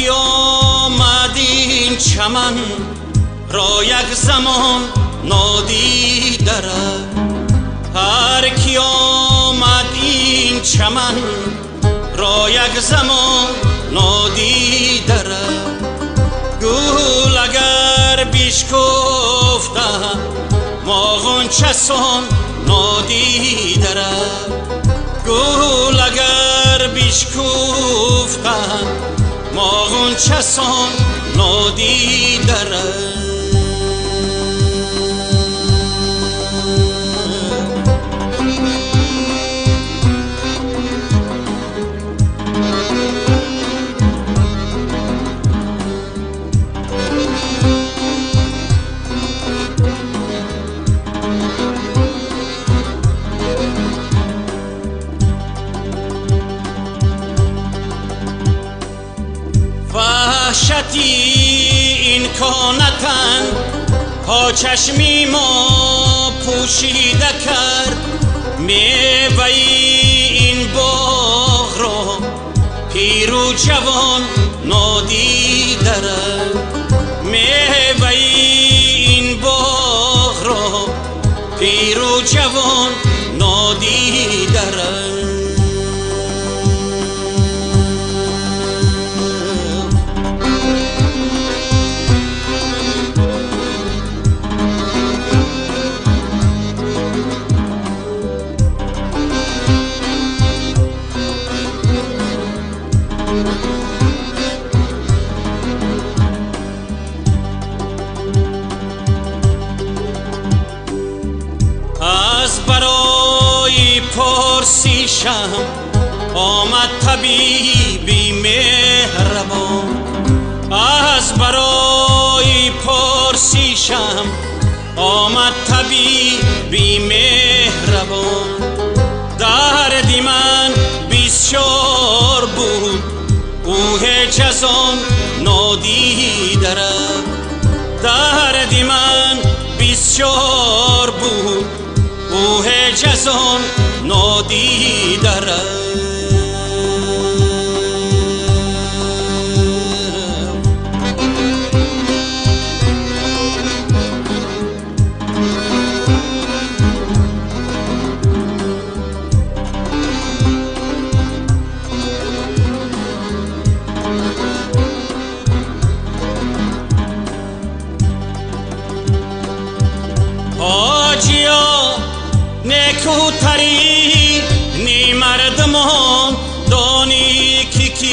کی آمد این چمن را یک زمان نادیده هر کی آمد این چمن را یک زمان نادیده گل اگر بشکفته ما غنچه سان نادیده گل اگر بشکفته ما غنچه سان نادیده وحشتی این کانتن ها چشمی ما پوشیده کرد میوه این باغ را پیر و جوان نادیده میوه این باغ را پیر و جوان نادیده برای پرسیشم آمد طبیبی مهربان از برای پرسیشم آمد طبیبی مهربان دردی من بسیار بود او هیچ از آن نادیده دردی من بسیار بود او هیچ از آن نادیده حاجیا نکوتری نی مردمان دانی کی کیست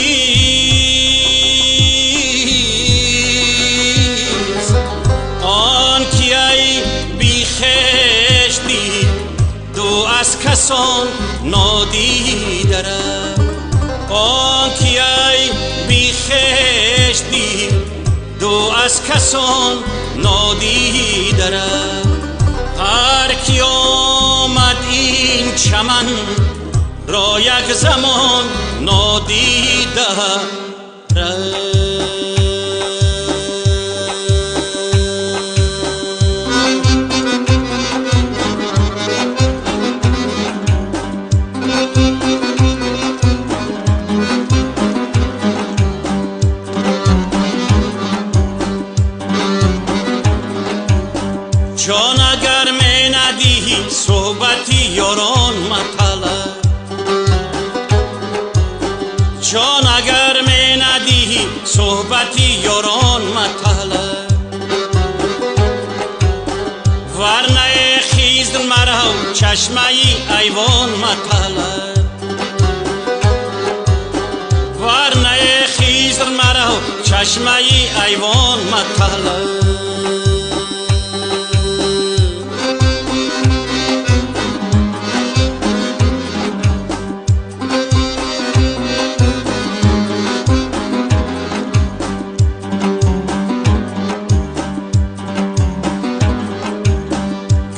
آن کی ای بیخشتی دو از کسان نادیده آن کی ای بیخشتی دو از کسان نادیده هر کی آمد این چمن را یک زمان نادیده جان اگر می ندهی صحبتی یاران مطلب جان اگر می ندهی صحبتی یاران مطلب ورنه خیز مرا چشمه ایوان مطلب ورنه خیز مرا چشمه ایوان مطلب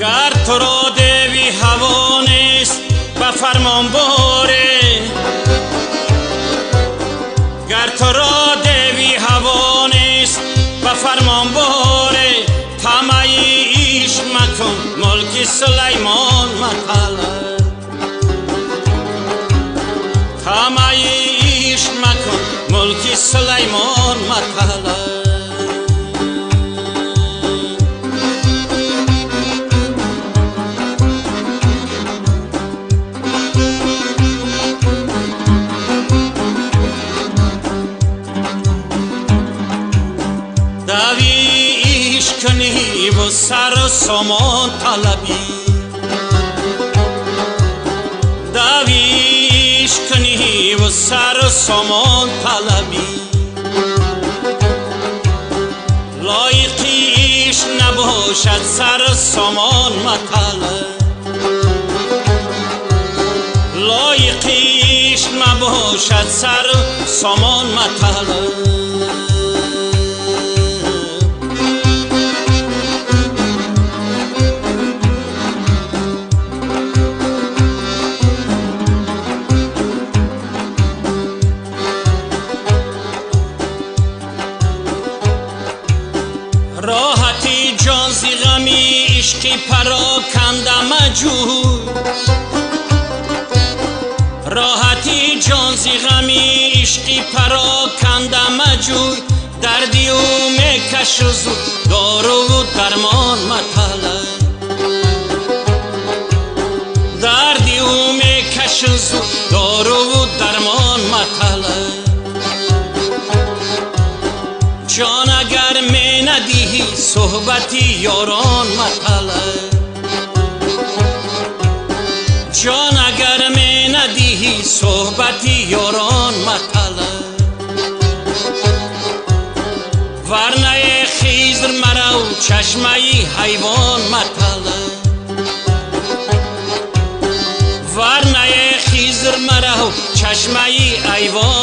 گر تو را دیوی هوا نیست به فرمان باره گر تو را دیوی هوا نیست به فرمان باره طمع عشق مکن ملک سلیمان مطلب طمع عشق مکن ملک سلیمان مطلب. دویش کنی و سر و سامان طلبی، دویش کنی و سر و سامان طلبی، لایقیش نباشد سر و سامان مطلب، لایقیش نباشد سر و سامان مطلب. راحتی جان زی غمی عشقی پراکنده مجوی، راحتی جان زی غمی عشقی پراکنده مجوی، دردی او میکش و زود دارو و درمان مطلب، دردی او میکش و زود دارو و درمان مطلب. جان اگر می ندیهی صحبتی یاران مطلب، جان اگر می ندیهی صحبتی یاران مطلب. ورنه خیزر مرا و چشمه حیوان مطلب، ورنه خیزر مرا و چشمه حیوان